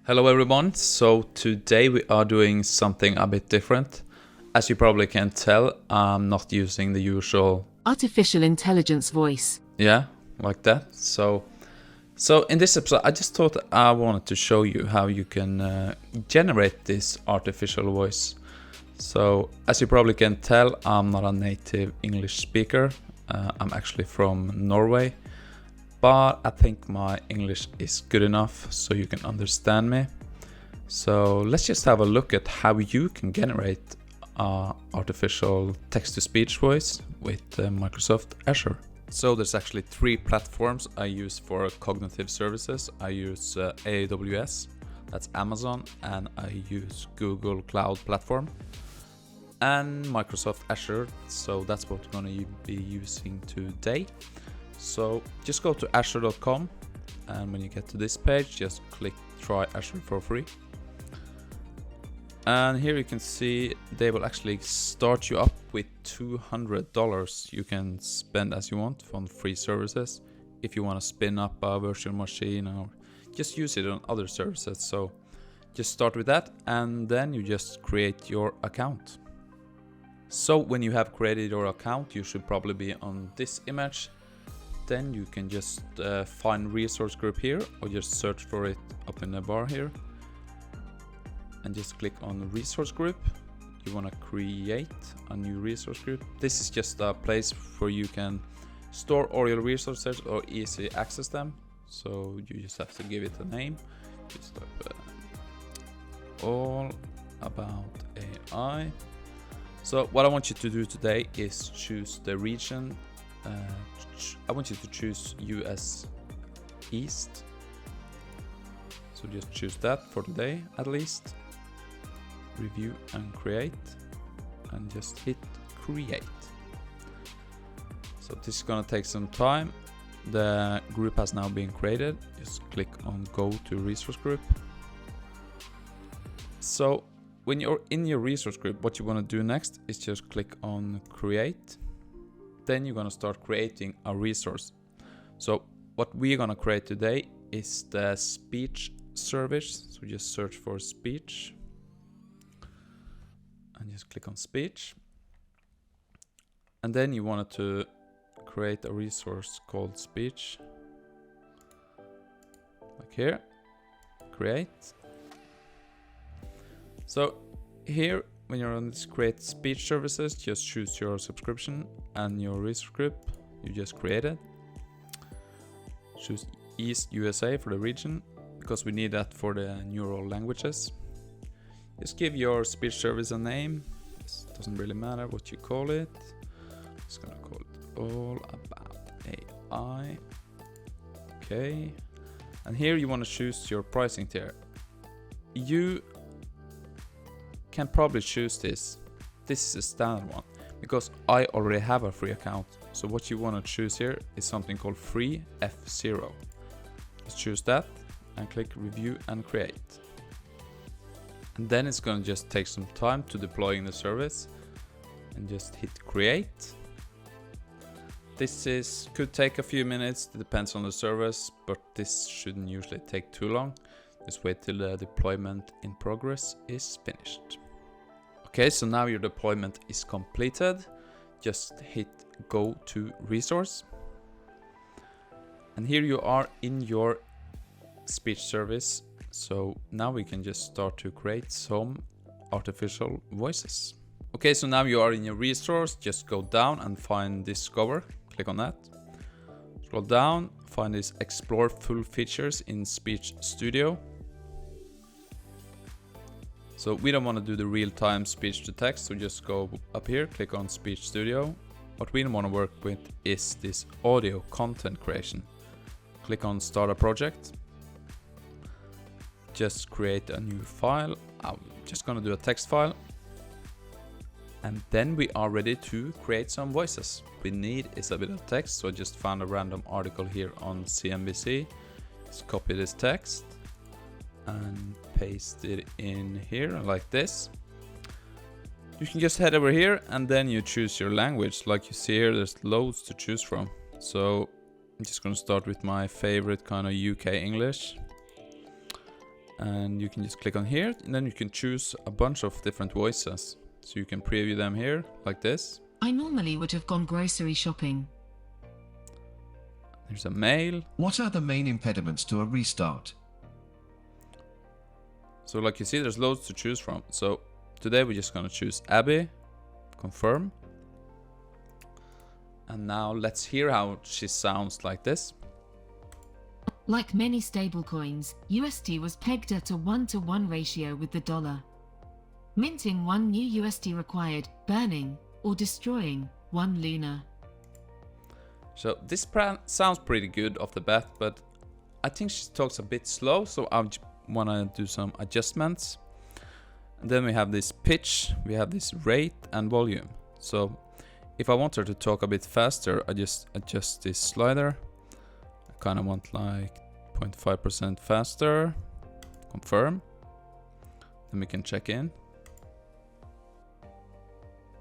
Hello everyone, so today we are doing something a bit different. As you probably can tell, I'm not using the usual artificial intelligence voice. Yeah, like that. So in this episode, I just thought I wanted to show you how you can generate this artificial voice. So as you probably can tell, I'm not a native English speaker. I'm actually from Norway, but I think my English is good enough so you can understand me. So let's just have a look at how you can generate artificial text-to-speech voice with Microsoft Azure. So there's actually three platforms I use for cognitive services. I use AWS, that's Amazon, and I use Google Cloud Platform, and Microsoft Azure. So that's what we're going to be using today. So just go to azure.com, and when you get to this page, just click try Azure for free. And here you can see they will actually start you up with $200 you can spend as you want on free services if you want to spin up a virtual machine or just use it on other services. So just start with that, and then you just create your account. So when you have created your account, you should probably be on this image. Then you can just find resource group here, or just search for it up in the bar here. And just click on resource group. You want to create a new resource group. This is just a place where you can store all your resources or easily access them. So you just have to give it a name. Just all about AI. So what I want you to do today is choose the region. I want you to choose US East. So just choose that for today at least. Review and create, and just hit create. So this is gonna take some time. The group has now been created. Just click on go to resource group. So when you're in your resource group, what you want to do next is just click on create. Then you're gonna start creating a resource. So what we're gonna create today is the speech service. So just search for speech and just click on speech. And then you wanted to create a resource called speech. Like here, create. So here, when you're on this create speech services, just choose your subscription and your resource group you just created. Choose East USA for the region, because we need that for the neural languages. Just give your speech service a name. It doesn't really matter what you call it. Just gonna call it all about AI. Okay. And here you want to choose your pricing tier. You can probably choose this. This is a standard one because I already have a free account. So what you want to choose here is something called free F0. Just choose that and click review and create. And then it's going to just take some time to deploying the service, and just hit create. This could take a few minutes, it depends on the service, but this shouldn't usually take too long. Just wait till the deployment in progress is finished. Okay, so now your deployment is completed. Just hit go to resource. And here you are in your speech service. So now we can just start to create some artificial voices. Okay, so now you are in your resource. Just go down and find discover. Click on that. Scroll down, find this explore full features in Speech Studio. So we don't want to do the real-time speech to text, so just go up here, click on Speech Studio. What we want to work with is this audio content creation. Click on start a project. Just create a new file. I'm just gonna do a text file. And then we are ready to create some voices. We need is a bit of text, so I just found a random article here on CNBC. Just copy this text and paste it in here like this. You can just head over here and then you choose your language. Like you see here, there's loads to choose from. So I'm just gonna start with my favorite kind of UK English. And you can just click on here, and then you can choose a bunch of different voices. So you can preview them here, like this. I normally would have gone grocery shopping. There's a mail. What are the main impediments to a restart? So like you see, there's loads to choose from. So today we're just gonna choose Abby, confirm. And now let's hear how she sounds like this. Like many stablecoins, USD was pegged at a 1-to-1 ratio with the dollar. Minting 1 new USD required burning or destroying 1 Luna. So this sounds pretty good off the bat, but I think she talks a bit slow, so I want to do some adjustments. And then we have this pitch, we have this rate and volume. So if I want her to talk a bit faster, I just adjust this slider. I kind of want like 0.5% faster, confirm. Then we can check in.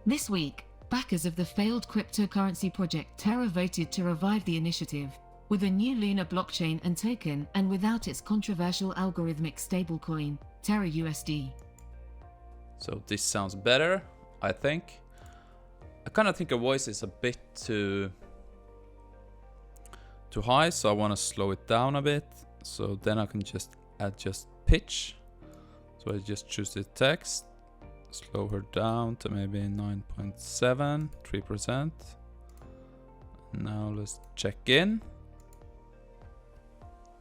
This week, backers of the failed cryptocurrency project Terra voted to revive the initiative with a new Luna blockchain and token and without its controversial algorithmic stablecoin, Terra USD. So this sounds better, I think. I kind of think her voice is a bit too high, so I want to slow it down a bit. So then I can just adjust pitch. So I just choose the text, slow her down to maybe 9.7, 3%. Now let's check in.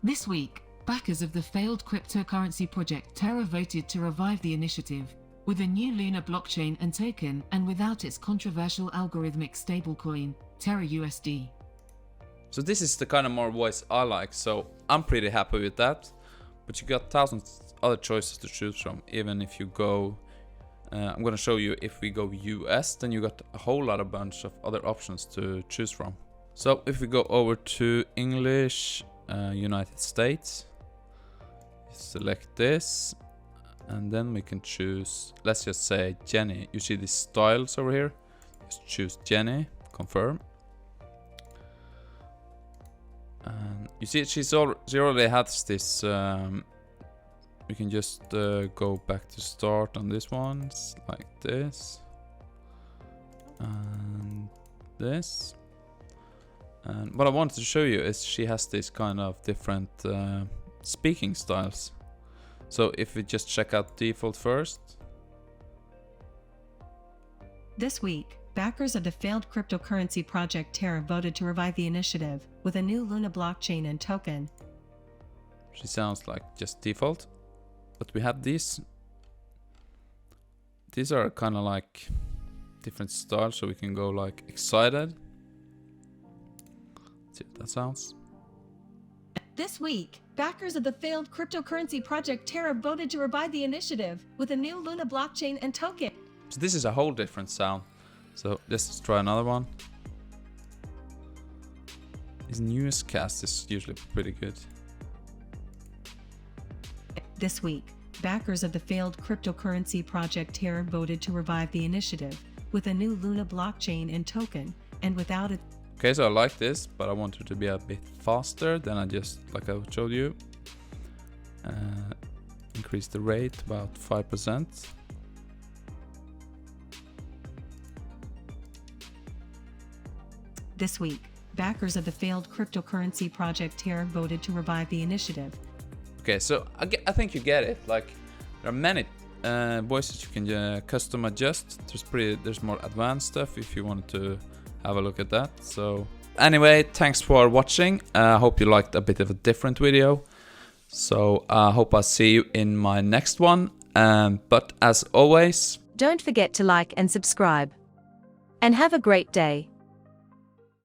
This week, backers of the failed cryptocurrency project Terra voted to revive the initiative with a new Luna blockchain and token and without its controversial algorithmic stablecoin, Terra USD. So this is the kind of more voice I like, so I'm pretty happy with that. But you got thousands other choices to choose from. Even if you go, I'm gonna show you if we go US, then you got a whole lot of bunch of other options to choose from. So if we go over to English, United States, select this, and then we can choose, let's just say Jenny. You see these styles over here? Just choose Jenny, confirm. And you see she already has this, we can just go back to start on this one, like this. And this. And what I wanted to show you is she has this kind of different speaking styles. So if we just check out default first. This week, backers of the failed cryptocurrency project Terra voted to revive the initiative with a new Luna blockchain and token. She sounds like just default. But we have these. These are kind of like different styles, so we can go like excited. Let's see what that sounds. This week, backers of the failed cryptocurrency project Terra voted to revive the initiative with a new Luna blockchain and token. So this is a whole different sound. So let's try another one. His newest cast is usually pretty good. This week, backers of the failed cryptocurrency project Terra voted to revive the initiative with a new Luna blockchain and token and without it. Okay, so I like this, but I want it to be a bit faster than I just, like I showed you. Increase the rate about 5%. This week, backers of the failed cryptocurrency project Terra voted to revive the initiative. Okay, so I think you get it. Like, there are many voices you can custom adjust. There's more advanced stuff if you wanted to have a look at that. So anyway, thanks for watching. I hope you liked a bit of a different video. So I hope I see you in my next one. But as always, don't forget to like and subscribe. And have a great day.